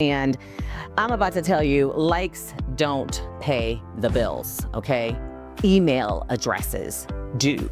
And I'm about to tell you, likes don't pay the bills, okay? Email addresses do.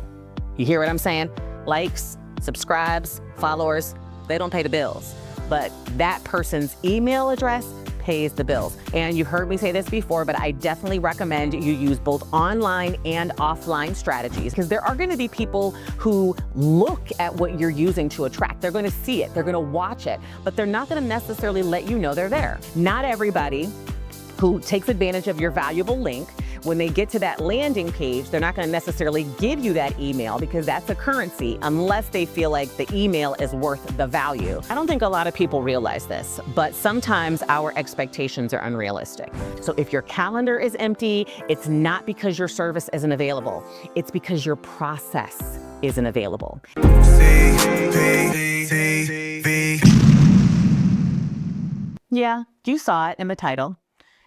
You hear what I'm saying? Likes, subscribes, followers, they don't pay the bills. But that person's email address pays the bills. And you've heard me say this before, but I definitely recommend you use both online and offline strategies, because there are going to be people who look at what you're using to attract. They're going to see it, they're going to watch it, but they're not going to necessarily let you know they're there. Not everybody who takes advantage of your valuable link, when they get to that landing page, they're not going to necessarily give you that email, because that's a currency, unless they feel like the email is worth the value. I don't think a lot of people realize this, but sometimes our expectations are unrealistic. So if your calendar is empty, it's not because your service isn't available. It's because your process isn't available. Yeah, you saw it in the title.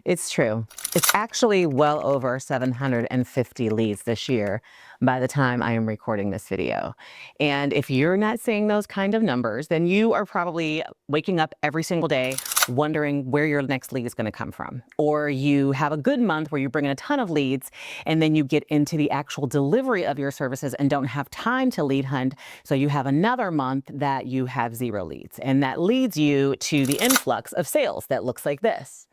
It's true. It's actually well over 750 leads this year by the time I am recording this video. And if you're not seeing those kind of numbers, then you are probably waking up every single day wondering where your next lead is going to come from. Or you have a good month where you bring in a ton of leads, and then you get into the actual delivery of your services and don't have time to lead hunt. So you have another month that you have 0 leads. And that leads you to the influx of sales that looks like this.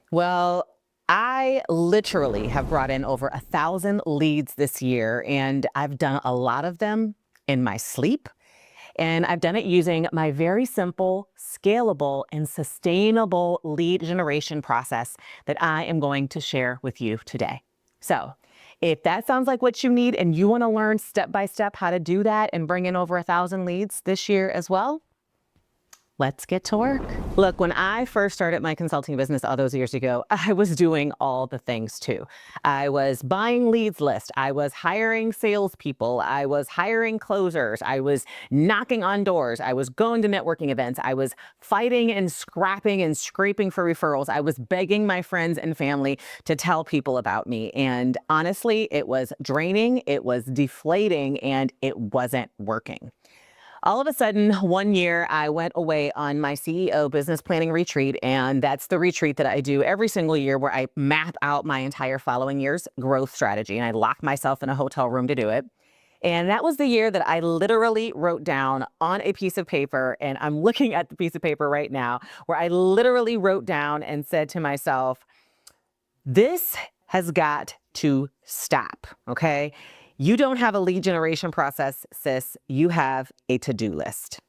Well, I literally have brought in over 1,000 leads this year, and I've done a lot of them in my sleep. And I've done it using my very simple, scalable, and sustainable lead generation process that I am going to share with you today. So if that sounds like what you need and you want to learn step by step how to do that and bring in over 1,000 leads this year as well, let's get to work. Look, when I first started my consulting business all those years ago, I was doing all the things too. I was buying leads list. I was hiring salespeople. I was hiring closers. I was knocking on doors. I was going to networking events. I was fighting and scrapping and scraping for referrals. I was begging my friends and family to tell people about me. And honestly, it was draining, it was deflating, and it wasn't working. All of a sudden, one year, I went away on my CEO business planning retreat, and that's the retreat that I do every single year where I map out my entire following year's growth strategy, and I lock myself in a hotel room to do it. And that was the year that I literally wrote down on a piece of paper, and I'm looking at the piece of paper right now, where I literally wrote down and said to myself, this has got to stop, okay? You don't have a lead generation process, sis. You have a to-do list.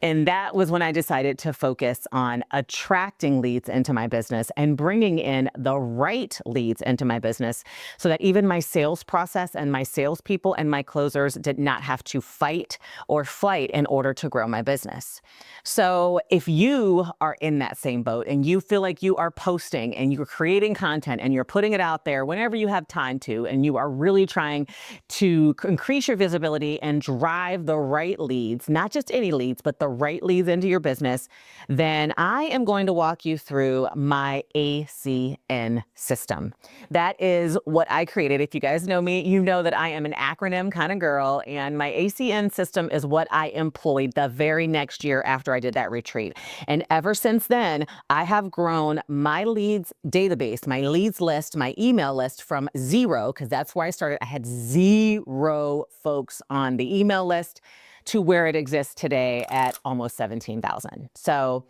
And that was when I decided to focus on attracting leads into my business and bringing in the right leads into my business, so that even my sales process and my salespeople and my closers did not have to fight or flight in order to grow my business. So if you are in that same boat and you feel like you are posting and you're creating content and you're putting it out there whenever you have time to, and you are really trying to increase your visibility and drive the right leads, not just any leads, but the right leads into your business, then I am going to walk you through my ACN system. That is what I created. If you guys know me, you know that I am an acronym kind of girl, and my ACN system is what I employed the very next year after I did that retreat. And ever since then, I have grown my leads database, my leads list, my email list from 0, because that's where I started. I had 0 folks on the email list, to where it exists today at almost 17,000. So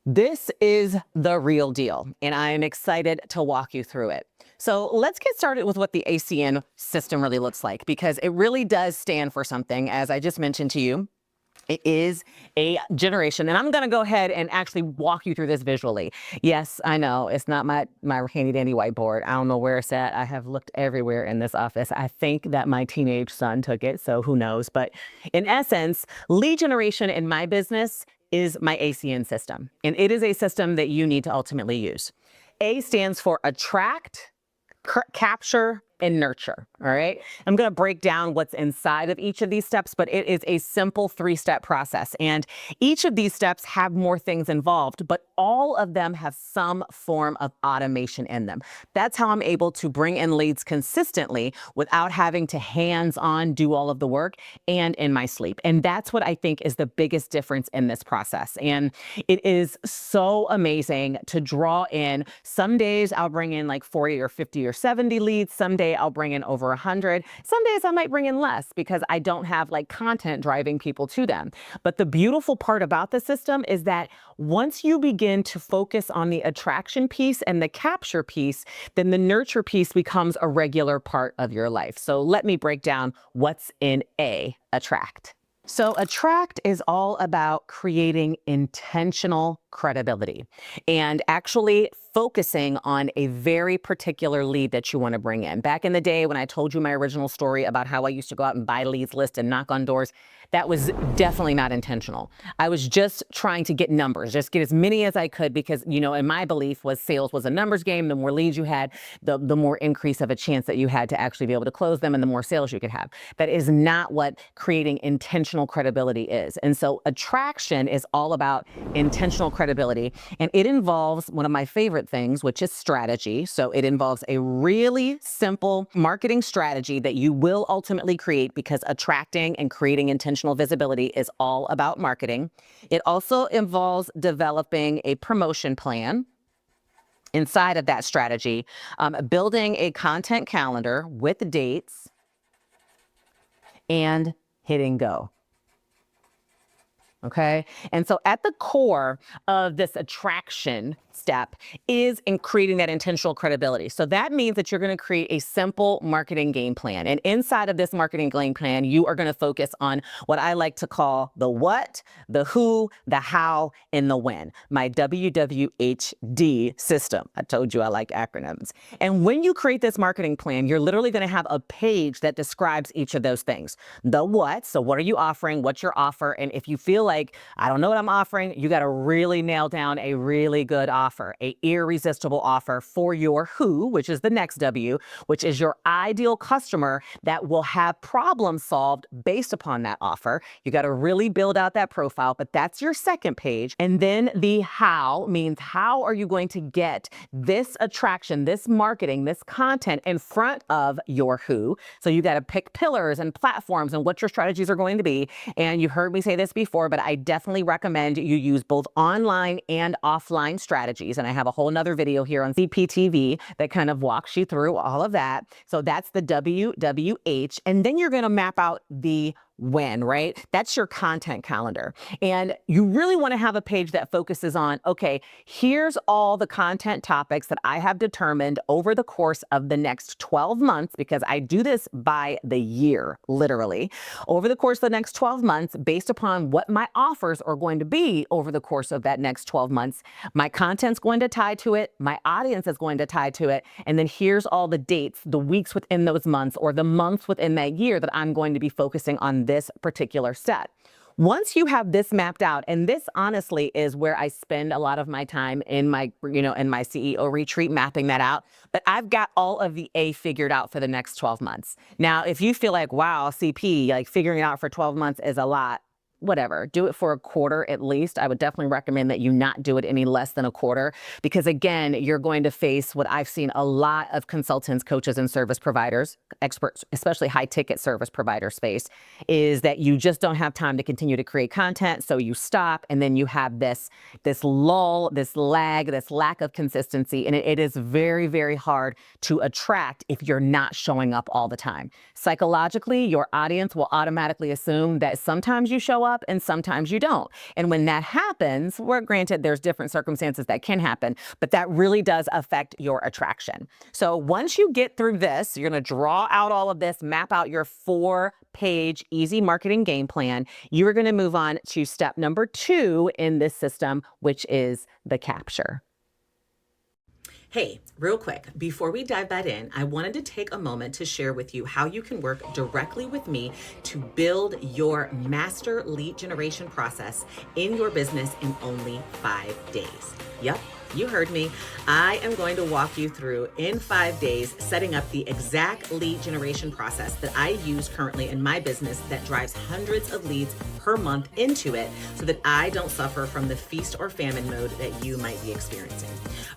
this is the real deal, and I am excited to walk you through it. So let's get started with what the ACN system really looks like, because it really does stand for something. As I just mentioned to you, it is a generation, and I'm going to go ahead and actually walk you through this visually. Yes, I know it's not my handy dandy whiteboard. I don't know where it's at. I have looked everywhere in this office. I think that my teenage son took it, so who knows? But in essence, lead generation in my business is my ACN system, and it is a system that you need to ultimately use. A stands for attract, capture, and nurture. All right. I'm going to break down what's inside of each of these steps, but it is a simple 3-step process. And each of these steps have more things involved, but all of them have some form of automation in them. That's how I'm able to bring in leads consistently without having to hands-on do all of the work and in my sleep. And that's what I think is the biggest difference in this process. And it is so amazing to draw in. Some days I'll bring in like 40 or 50 or 70 leads. Some day I'll bring in over 100. Some days I might bring in less because I don't have like content driving people to them. But the beautiful part about the system is that once you begin to focus on the attraction piece and the capture piece, then the nurture piece becomes a regular part of your life. So let me break down what's in attract. So attract is all about creating intentional credibility and actually focusing on a very particular lead that you want to bring in. Back in the day when I told you my original story about how I used to go out and buy leads list and knock on doors, that was definitely not intentional. I was just trying to get numbers, just get as many as I could because, you know, and my belief was sales was a numbers game. The more leads you had, the more increase of a chance that you had to actually be able to close them and the more sales you could have. That is not what creating intentional credibility is. And so attraction is all about intentional credibility. And it involves one of my favorite things, which is strategy. So it involves a really simple marketing strategy that you will ultimately create because attracting and creating intentional visibility is all about marketing. It also involves developing a promotion plan. Inside of that strategy, building a content calendar with dates and hitting go. Okay. And so at the core of this attraction step is in creating that intentional credibility. So that means that you're going to create a simple marketing game plan. And inside of this marketing game plan, you are going to focus on what I like to call the what, the who, the how, and the when. My WWHD system. I told you I like acronyms. And when you create this marketing plan, you're literally going to have a page that describes each of those things. The what, so what are you offering? What's your offer? And if you feel like, I don't know what I'm offering, you got to really nail down a really good offer, a irresistible offer for your who, which is the next W, which is your ideal customer that will have problems solved based upon that offer. You got to really build out that profile, but that's your second page. And then the how means how are you going to get this attraction, this marketing, this content in front of your who. So you got to pick pillars and platforms and what your strategies are going to be. And you've heard me say this before, but I definitely recommend you use both online and offline strategies. And I have a whole nother video here on CPTV that kind of walks you through all of that. So that's the WWH. And then you're going to map out the when, right? That's your content calendar. And you really want to have a page that focuses on, okay, here's all the content topics that I have determined over the course of the next 12 months, because I do this by the year, literally. Over the course of the next 12 months, based upon what my offers are going to be over the course of that next 12 months, my content's going to tie to it, my audience is going to tie to it, and then here's all the dates, the weeks within those months, or the months within that year that I'm going to be focusing on this particular set. Once you have this mapped out, and this honestly is where I spend a lot of my time in my, in my CEO retreat, mapping that out, but I've got all of the A figured out for the next 12 months. Now, if you feel like, wow, CP, like figuring it out for 12 months is a lot, whatever, do it for a quarter at least. I would definitely recommend that you not do it any less than a quarter, because again, you're going to face what I've seen a lot of consultants, coaches, and service providers, experts, especially high ticket service provider space, is that you just don't have time to continue to create content. So you stop, and then you have this lull, this lag, this lack of consistency. And it is very, very hard to attract if you're not showing up all the time. Psychologically, your audience will automatically assume that sometimes you show up and sometimes you don't. And when that happens, well, granted, there's different circumstances that can happen, but that really does affect your attraction. So once you get through this, you're going to draw out all of this, map out your 4-page easy marketing game plan. You are going to move on to step number 2 in this system, which is the capture. Hey, real quick, before we dive that in, I wanted to take a moment to share with you how you can work directly with me to build your master lead generation process in your business in only 5 days. Yep. You heard me. I am going to walk you through in 5 days, setting up the exact lead generation process that I use currently in my business that drives hundreds of leads per month into it so that I don't suffer from the feast or famine mode that you might be experiencing.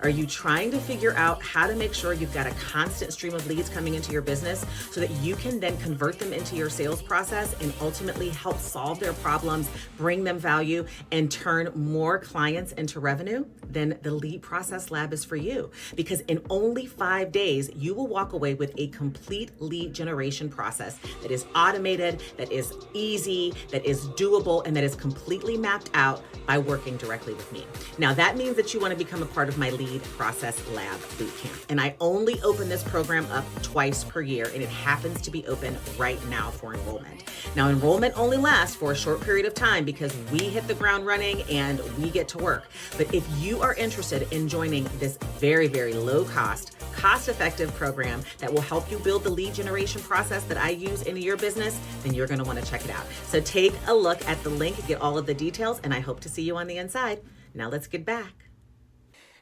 Are you trying to figure out how to make sure you've got a constant stream of leads coming into your business so that you can then convert them into your sales process and ultimately help solve their problems, bring them value, and turn more clients into revenue? Then the Lead Process Lab is for you, because in only 5 days, you will walk away with a complete lead generation process that is automated, that is easy, that is doable, and that is completely mapped out by working directly with me. Now, that means that you want to become a part of my Lead Process Lab Bootcamp. And I only open this program up twice per year, and it happens to be open right now for enrollment. Now, enrollment only lasts for a short period of time because we hit the ground running and we get to work. But if you are interested in joining this very, very low cost, cost-effective program that will help you build the lead generation process that I use in your business, then you're going to want to check it out. So take a look at the link, get all of the details, and I hope to see you on the inside. Now let's get back.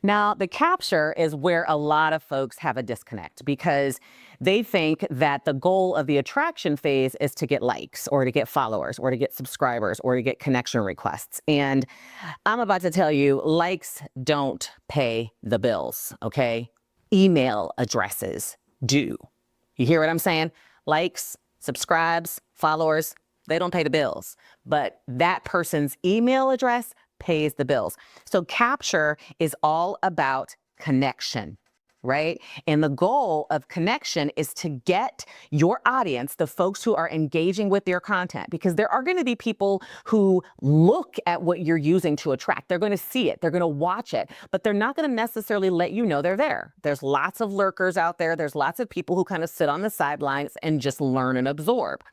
Now, the capture is where a lot of folks have a disconnect because they think that the goal of the attraction phase is to get likes or to get followers or to get subscribers or to get connection requests. And I'm about to tell you, likes don't pay the bills, okay? Email addresses do. You hear what I'm saying? Likes, subscribes, followers, they don't pay the bills. But that person's email address pays the bills. So capture is all about connection, right? And the goal of connection is to get your audience, the folks who are engaging with your content, because there are going to be people who look at what you're using to attract. They're going to see it. They're going to watch it, but they're not going to necessarily let you know they're there. There's lots of lurkers out there. There's lots of people who kind of sit on the sidelines and just learn and absorb.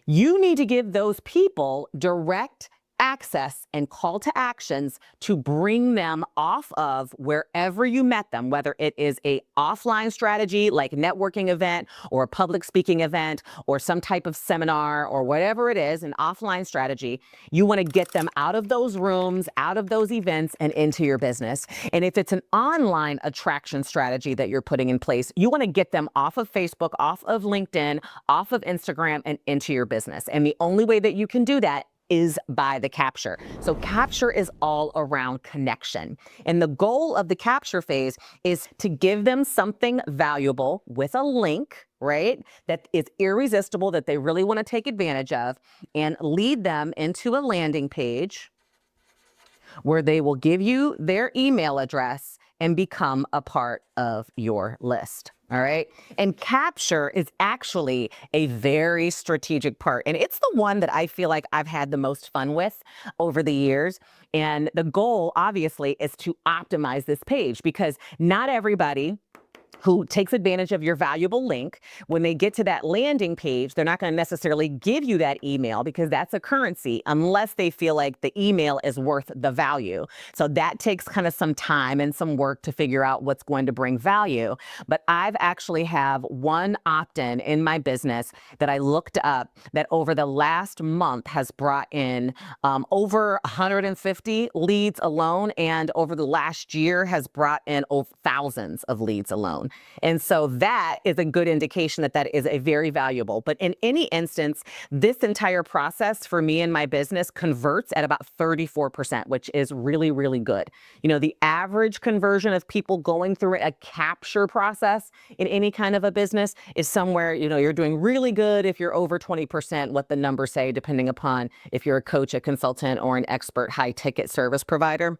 You need to give those people direct access and call to actions to bring them off of wherever you met them, whether it is a offline strategy like networking event or a public speaking event or some type of seminar or whatever it is, an offline strategy. You want to get them out of those rooms, out of those events, and into your business. And if it's an online attraction strategy that you're putting in place, you want to get them off of Facebook, off of LinkedIn, off of Instagram, and into your business. And the only way that you can do that is by the capture. So capture is all around connection. And the goal of the capture phase is to give them something valuable with a link, right? That is irresistible, that they really want to take advantage of, and lead them into a landing page where they will give you their email address and become a part of your list. All right. And capture is actually a very strategic part. And it's the one that I feel like I've had the most fun with over the years. And the goal, obviously, is to optimize this page because not everybody who takes advantage of your valuable link, when they get to that landing page, they're not going to necessarily give you that email because that's a currency unless they feel like the email is worth the value. So that takes kind of some time and some work to figure out what's going to bring value. But I've actually have one opt-in in my business that I looked up that over the last month has brought in over 150 leads alone, and over the last year has brought in over thousands of leads alone. And so that is a good indication that that is a very valuable. But in any instance, this entire process for me and my business converts at about 34%, which is really, really good. You know, the average conversion of people going through a capture process in any kind of a business is somewhere, you know, you're doing really good if you're over 20%, what the numbers say, depending upon if you're a coach, a consultant, or an expert high ticket service provider.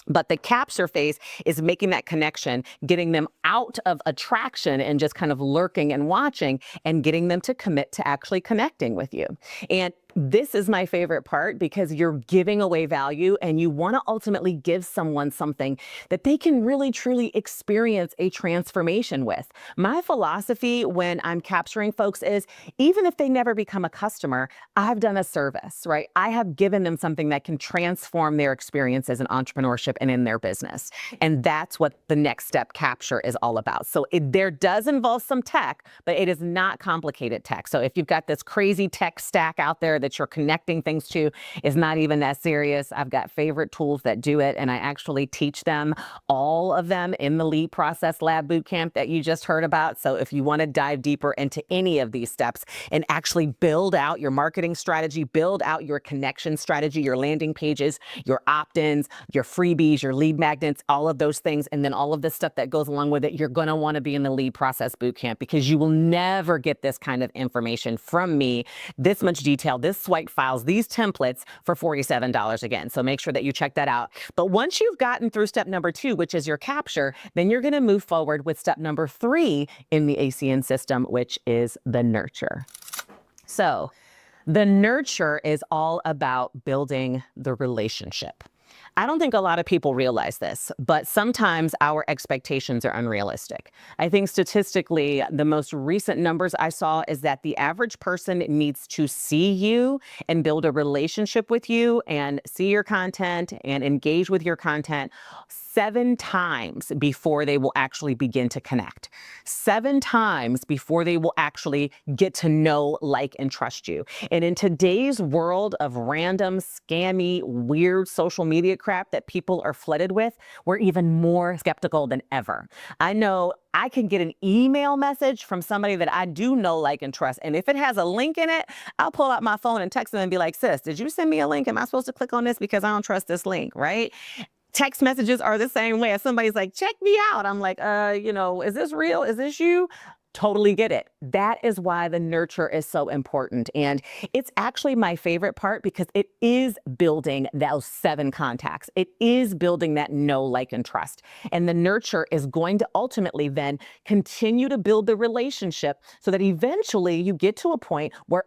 But the capture phase is making that connection, getting them out of attraction and just kind of lurking and watching, and getting them to commit to actually connecting with you. And this is my favorite part because you're giving away value and you want to ultimately give someone something that they can really truly experience a transformation with. My philosophy when I'm capturing folks is even if they never become a customer, I've done a service, right? I have given them something that can transform their experiences in entrepreneurship and in their business. And that's what the next step capture is all about. So there does involve some tech, but it is not complicated tech. So if you've got this crazy tech stack out there that you're connecting things to is not even that serious. I've got favorite tools that do it, and I actually teach them, all of them, in the Lead Process Lab Bootcamp that you just heard about. So if you want to dive deeper into any of these steps and actually build out your marketing strategy, build out your connection strategy, your landing pages, your opt-ins, your freebies, your lead magnets, all of those things, and then all of the stuff that goes along with it, you're going to want to be in the Lead Process Bootcamp, because you will never get this kind of information from me, this much detail, this swipe files, these templates for $47 again. So make sure that you check that out. But once you've gotten through step number 2, which is your capture, then you're going to move forward with step number 3 in the ACN system, which is the nurture. So the nurture is all about building the relationship. I don't think a lot of people realize this, but sometimes our expectations are unrealistic. I think statistically, the most recent numbers I saw is that the average person needs to see you and build a relationship with you and see your content and engage with your content 7 times before they will actually begin to connect. 7 times before they will actually get to know, like, and trust you. And in today's world of random, scammy, weird social media crap that people are flooded with, we're even more skeptical than ever. I know I can get an email message from somebody that I do know, like, and trust. And if it has a link in it, I'll pull out my phone and text them and be like, sis, did you send me a link? Am I supposed to click on this because I don't trust this link, right? Text messages are the same way. If somebody's like, check me out, I'm like, is this real? Is this you? Totally get it. That is why the nurture is so important. And it's actually my favorite part, because it is building those 7 contacts. It is building that know, like, and trust. And the nurture is going to ultimately then continue to build the relationship so that eventually you get to a point where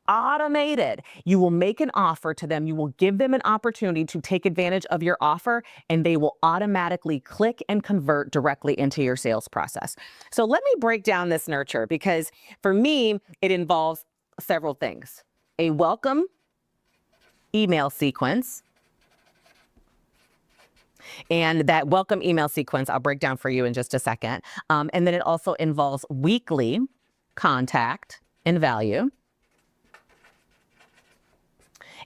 automated, you will make an offer to them, you will give them an opportunity to take advantage of your offer, and they will automatically click and convert directly into your sales process. So let me break down this nurture, because for me, it involves several things. A welcome email sequence. And that welcome email sequence, I'll break down for you in just a second. And then it also involves weekly contact and value.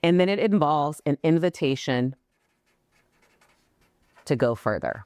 And then it involves an invitation to go further,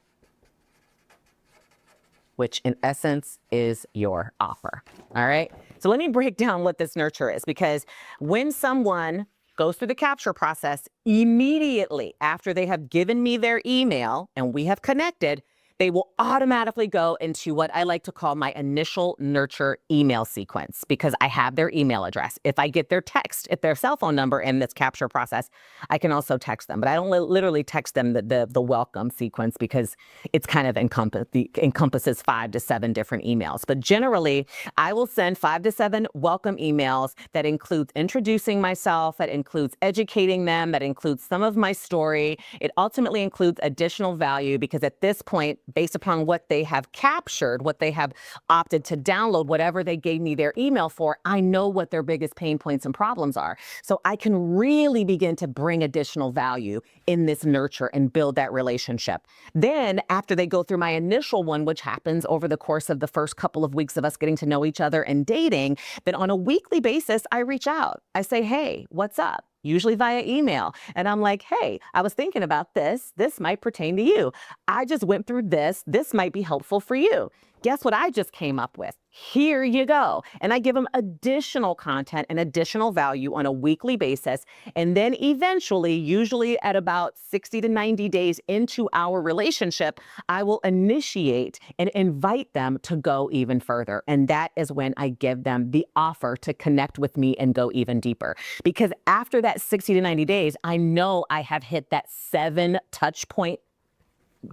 which in essence is your offer. All right. So let me break down what this nurture is, because when someone goes through the capture process, immediately after they have given me their email and we have connected, they will automatically go into what I like to call my initial nurture email sequence, because I have their email address. If I get their text, if their cell phone number in this capture process, I can also text them. But I don't literally text them the welcome sequence, because it's kind of encompasses 5 to 7 different emails. But generally, I will send 5 to 7 welcome emails that includes introducing myself, that includes educating them, that includes some of my story. It ultimately includes additional value, because at this point, based upon what they have captured, what they have opted to download, whatever they gave me their email for, I know what their biggest pain points and problems are. So I can really begin to bring additional value in this nurture and build that relationship. Then after they go through my initial one, which happens over the course of the first couple of weeks of us getting to know each other and dating, then on a weekly basis, I reach out. I say, hey, what's up? Usually via email. And I'm like, hey, I was thinking about this. This might pertain to you. I just went through this. This might be helpful for you. Guess what I just came up with? Here you go. And I give them additional content and additional value on a weekly basis. And then eventually, usually at about 60 to 90 days into our relationship, I will initiate and invite them to go even further. And that is when I give them the offer to connect with me and go even deeper. Because after that 60 to 90 days, I know I have hit that 7 touch point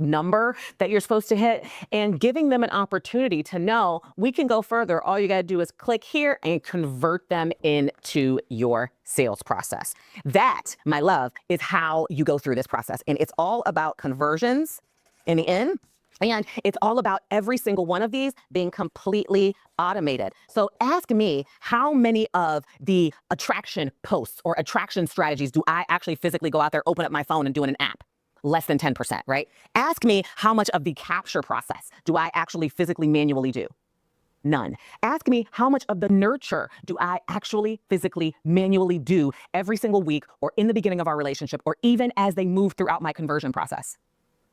number that you're supposed to hit, and giving them an opportunity to know we can go further. All you got to do is click here and convert them into your sales process. That, my love, is how you go through this process. And it's all about conversions in the end. And it's all about every single one of these being completely automated. So ask me, how many of the attraction posts or attraction strategies do I actually physically go out there, open up my phone and do in an app? Less than 10%, right? Ask me, how much of the capture process do I actually physically manually do? None. Ask me how much of the nurture do I actually physically manually do every single week or in the beginning of our relationship or even as they move throughout my conversion process.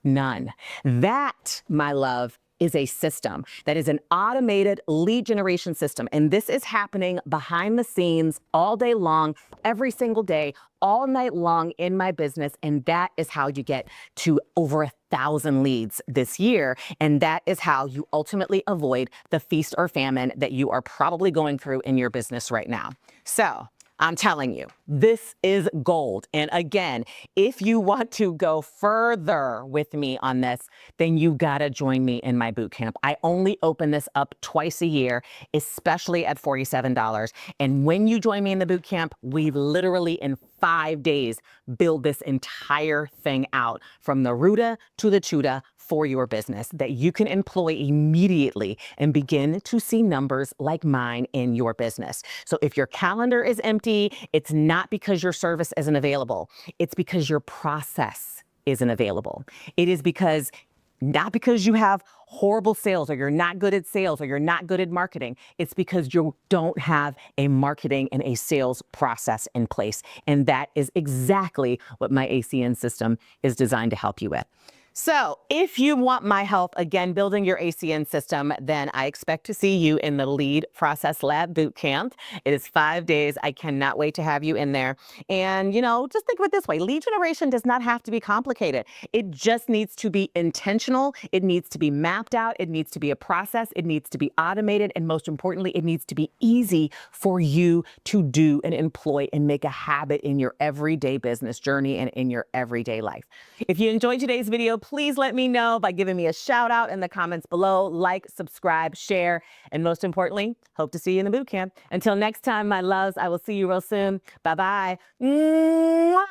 None. That, my love, is a system that is an automated lead generation system. And this is happening behind the scenes all day long, every single day, all night long in my business. And that is how you get to over 1,000 leads this year. And that is how you ultimately avoid the feast or famine that you are probably going through in your business right now. So I'm telling you, this is gold. And again, if you want to go further with me on this, then you gotta join me in my bootcamp. I only open this up twice a year, especially at $47. And when you join me in the bootcamp, we literally in 5 days build this entire thing out from the rooter to the tutor for your business that you can employ immediately and begin to see numbers like mine in your business. So if your calendar is empty, it's not because your service isn't available. It's because your process isn't available. It is because not because you have horrible sales or you're not good at sales or you're not good at marketing. It's because you don't have a marketing and a sales process in place. And that is exactly what my ACN system is designed to help you with. So if you want my help, again, building your ACN system, then I expect to see you in the Lead Process Lab Bootcamp. It is 5 days. I cannot wait to have you in there. And, just think of it this way. Lead generation does not have to be complicated. It just needs to be intentional. It needs to be mapped out. It needs to be a process. It needs to be automated. And most importantly, it needs to be easy for you to do and employ and make a habit in your everyday business journey and in your everyday life. If you enjoyed today's video, please let me know by giving me a shout out in the comments below. Like, subscribe, share, and most importantly, hope to see you in the bootcamp. Until next time, my loves, I will see you real soon. Bye-bye. Mwah!